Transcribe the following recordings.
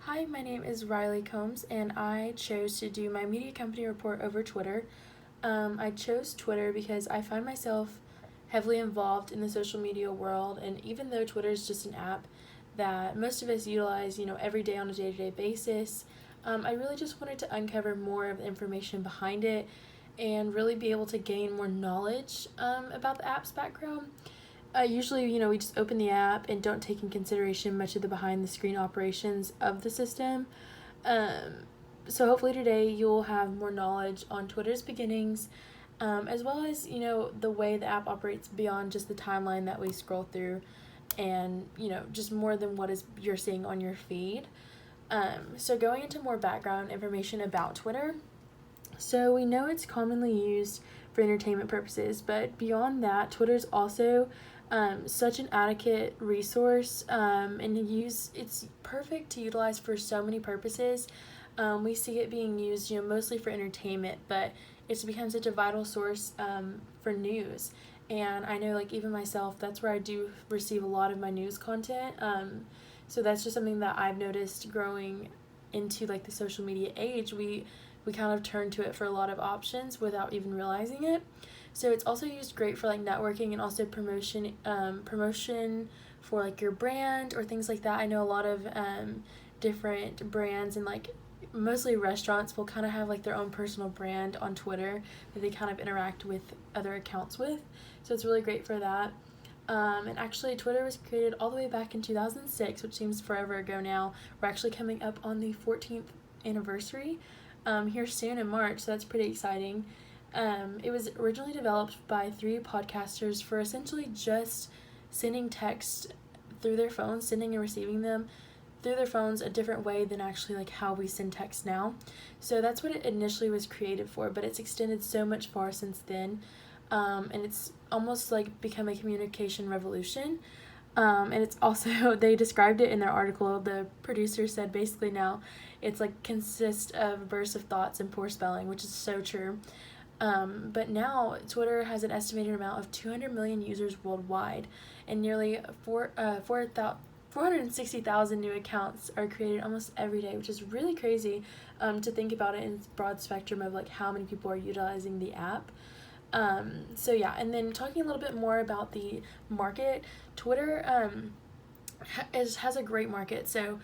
Hi, my name is Riley Combs, and I chose to do my media company report over Twitter. I chose Twitter because I find myself heavily involved in the social media world, and even though Twitter is just an app that most of us utilize, every day on a day-to-day basis, I really just wanted to uncover more of the information behind it and really be able to gain more knowledge about the app's background. Usually, we just open the app and don't take in consideration much of the behind the screen operations of the system. Um, so, hopefully, today you'll have more knowledge on Twitter's beginnings, as well as, the way the app operates beyond just the timeline that we scroll through and, just more than what is you're seeing on your feed. So, going into more background information about Twitter. So, we know it's commonly used for entertainment purposes, but beyond that, Twitter's also such an adequate resource, and it's perfect to utilize for so many purposes. We see it being used, mostly for entertainment, but it's become such a vital source for news. And I know, like, even myself, that's where I do receive a lot of my news content. So that's just something that I've noticed growing into like the social media age. We kind of turn to it for a lot of options without even realizing it. So it's also used great for like networking and also promotion for like your brand or things like that. I know a lot of different brands and like mostly restaurants will kind of have like their own personal brand on Twitter that they kind of interact with other accounts with. So it's really great for that. And actually, Twitter was created all the way back in 2006, which seems forever ago now. We're actually coming up on the 14th anniversary here soon in March, so that's pretty exciting. It was originally developed by three podcasters for essentially just sending text through their phones, sending and receiving them through their phones a different way than actually like how we send text now. So that's what it initially was created for, but it's extended so much far since then. And it's almost like become a communication revolution. And it's also, they described it in their article, the producer said basically now it's like consists of bursts of thoughts and poor spelling, which is so true. But now Twitter has an estimated amount of 200 million users worldwide, and nearly 460,000 new accounts are created almost every day, which is really crazy to think about it in its broad spectrum of like how many people are utilizing the app. So yeah, and then talking a little bit more about the market, Twitter has a great market. So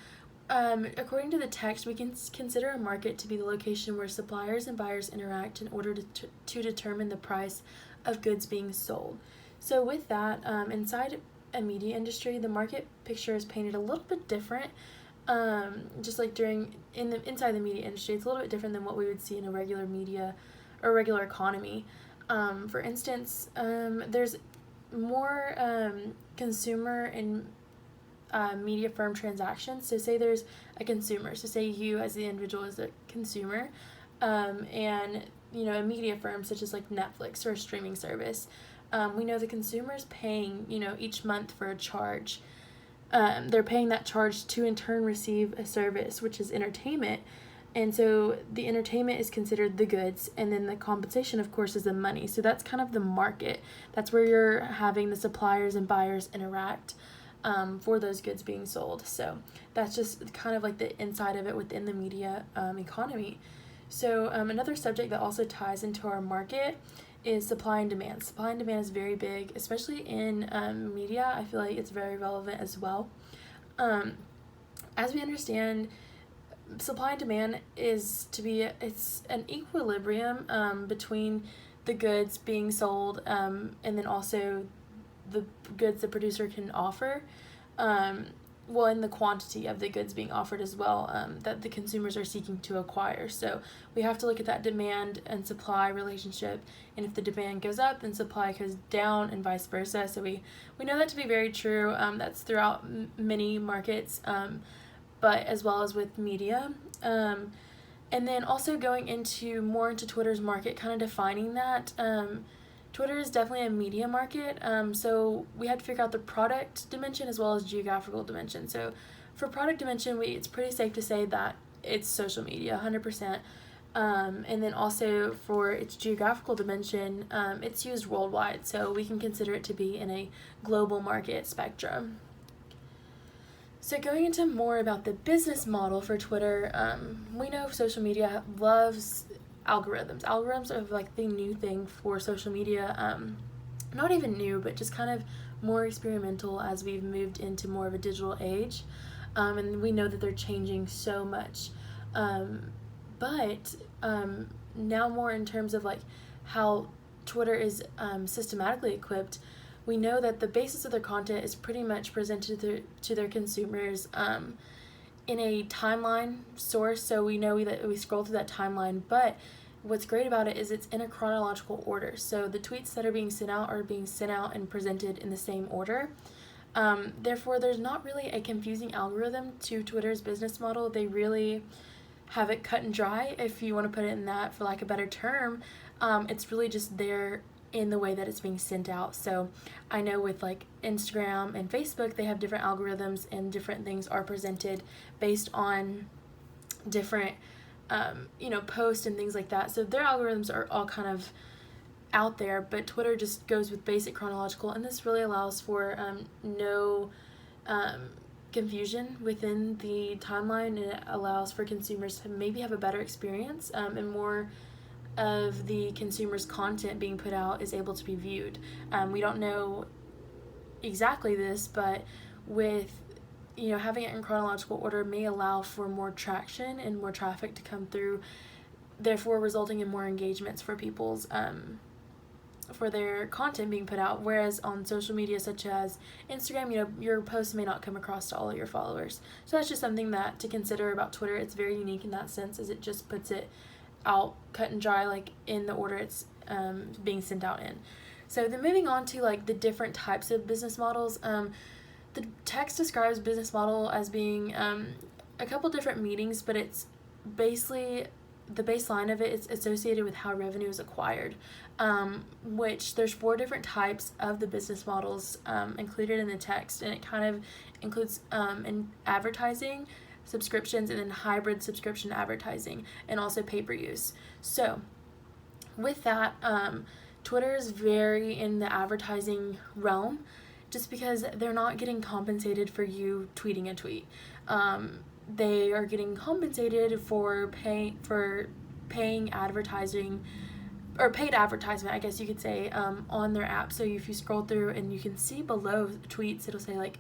according to the text, we can consider a market to be the location where suppliers and buyers interact in order to determine the price of goods being sold. So with that, inside a media industry, the market picture is painted a little bit different. Just like inside the media industry, it's a little bit different than what we would see in a regular media or regular economy. For instance, there's more consumer and media firm transactions. So say there's a consumer. So say you as the individual is a consumer, and a media firm such as like Netflix or a streaming service. We know the consumer is paying each month for a charge. They're paying that charge to in turn receive a service, which is entertainment. And so the entertainment is considered the goods, and then the compensation, of course, is the money. So that's kind of the market. That's where you're having the suppliers and buyers interact for those goods being sold. So that's just kind of like the inside of it within the media economy. So another subject that also ties into our market is supply and demand. Supply and demand is very big, especially in media. I feel like it's very relevant as well. As we understand, supply and demand it's an equilibrium between the goods being sold and then also the goods the producer can offer, and the quantity of the goods being offered as well, that the consumers are seeking to acquire. So we have to look at that demand and supply relationship, and if the demand goes up, then supply goes down, and vice versa. So we know that to be very true. That's throughout many markets, but as well as with media. And then also going into Twitter's market, kind of defining that. Twitter is definitely a media market, so we have to figure out the product dimension as well as geographical dimension. So for product dimension, it's pretty safe to say that it's social media, 100%. And then also for its geographical dimension, it's used worldwide, so we can consider it to be in a global market spectrum. So going into more about the business model for Twitter, we know social media loves algorithms. Algorithms are like the new thing for social media. Not even new, but just kind of more experimental as we've moved into more of a digital age. And we know that they're changing so much. But now more in terms of like how Twitter is systematically equipped, we know that the basis of their content is pretty much presented to their consumers in a timeline source. So we know that we scroll through that timeline, but what's great about it is it's in a chronological order. So the tweets that are being sent out and presented in the same order. Therefore, there's not really a confusing algorithm to Twitter's business model. They really have it cut and dry, if you want to put it in that, for lack of a better term. It's really just there in the way that it's being sent out. So I know with like Instagram and Facebook, they have different algorithms and different things are presented based on different posts and things like that. So their algorithms are all kind of out there, but Twitter just goes with basic chronological, and this really allows for no confusion within the timeline, and it allows for consumers to maybe have a better experience, and more of the consumer's content being put out is able to be viewed. We don't know exactly this, but with having it in chronological order may allow for more traction and more traffic to come through, therefore resulting in more engagements for people's for their content being put out. Whereas on social media such as Instagram, your posts may not come across to all of your followers. So that's just something that to consider about Twitter. It's very unique in that sense, as it just puts it out cut and dry, like in the order it's being sent out in. So then moving on to like the different types of business models. The text describes business model as being a couple different meanings, but it's basically the baseline of it is associated with how revenue is acquired, which there's 4 different types of the business models included in the text, and it kind of includes in advertising, subscriptions, and then hybrid subscription advertising, and also pay-per-use. So with that, Twitter is very in the advertising realm, just because they're not getting compensated for you tweeting a tweet. They are getting compensated for paying advertising, or paid advertisement, I guess you could say, on their app. So if you scroll through and you can see below tweets, it'll say like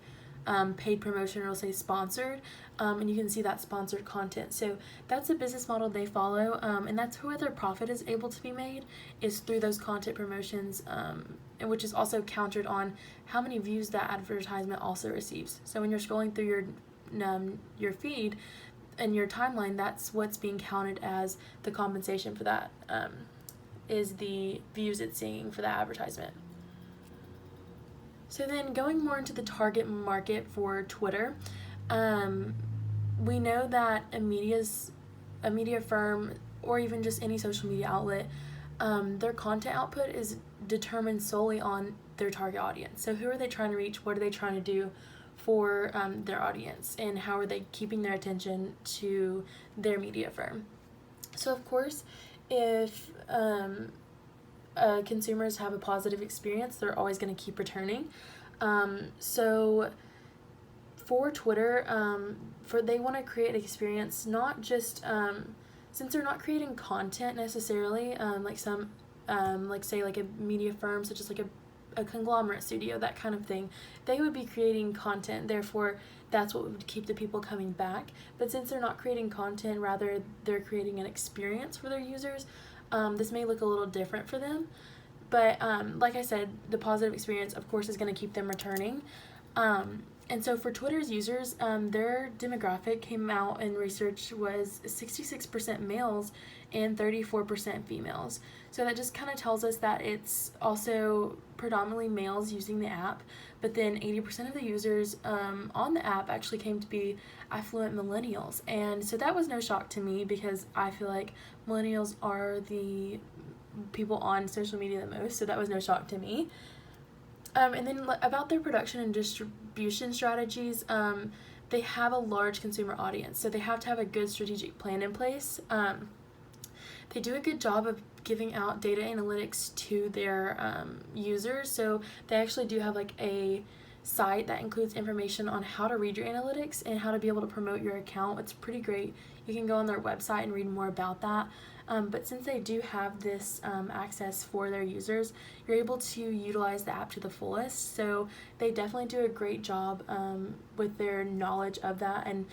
paid promotion, or it'll say sponsored, and you can see that sponsored content. So that's a business model they follow, and that's where their profit is able to be made, is through those content promotions, and which is also countered on how many views that advertisement also receives. So when you're scrolling through your feed and your timeline, that's what's being counted as the compensation for that, is the views it's seeing for that advertisement. So then going more into the target market for Twitter, we know that a media firm, or even just any social media outlet, their content output is determined solely on their target audience. So who are they trying to reach? What are they trying to do for their audience? And how are they keeping their attention to their media firm? So of course, if consumers have a positive experience, they're always going to keep returning. So for Twitter, they want to create an experience, not just since they're not creating content necessarily, like some like say like a media firm such as like a conglomerate studio, that kind of thing. They would be creating content, therefore that's what would keep the people coming back. But since they're not creating content, rather they're creating an experience for their users, this may look a little different for them. But like I said, the positive experience, of course, is going to keep them returning. And so for Twitter's users, their demographic came out in research was 66% males and 34% females. So that just kind of tells us that it's also predominantly males using the app, but then 80% of the users on the app actually came to be affluent millennials. And so that was no shock to me, because I feel like millennials are the people on social media the most, so that was no shock to me. And then about their production and distribution strategies, they have a large consumer audience, so they have to have a good strategic plan in place. They do a good job of giving out data analytics to their users, so they actually do have like a site that includes information on how to read your analytics and how to be able to promote your account. It's pretty great. You can go on their website and read more about that. But since they do have this access for their users, you're able to utilize the app to the fullest. So they definitely do a great job with their knowledge of that. And,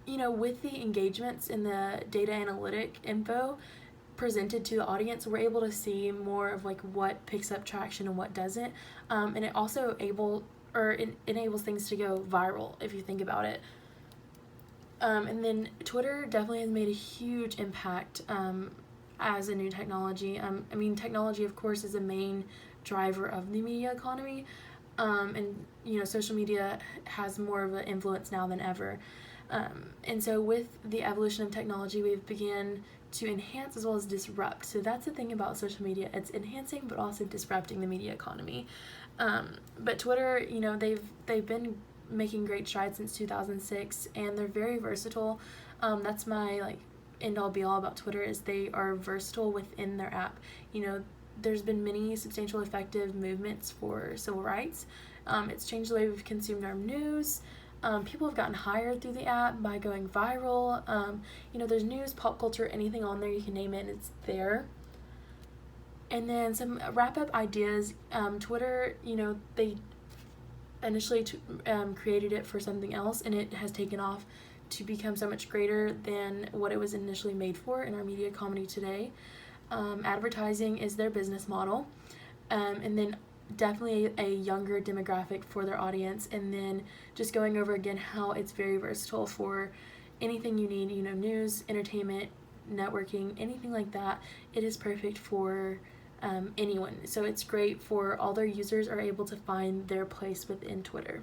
with the engagements in the data analytic info presented to the audience, we're able to see more of like what picks up traction and what doesn't. And it also enables things to go viral if you think about it. And then Twitter definitely has made a huge impact as a new technology. Technology, of course, is a main driver of the media economy. And, social media has more of an influence now than ever. And so with the evolution of technology, we've began to enhance as well as disrupt. So that's the thing about social media. It's enhancing but also disrupting the media economy. But Twitter, they've been making great strides since 2006, and they're very versatile. That's my end all be all about Twitter, is they are versatile within their app. There's been many substantial effective movements for civil rights. It's changed the way we've consumed our news. People have gotten hired through the app by going viral. There's news, pop culture, anything on there, you can name it, and it's there. And then some wrap-up ideas. Twitter, they initially created it for something else, and it has taken off to become so much greater than what it was initially made for in our media economy today. Advertising is their business model, and then definitely a younger demographic for their audience, and then just going over again how it's very versatile for anything you need, news, entertainment, networking, anything like that. It is perfect for anyone. So it's great for all their users are able to find their place within Twitter.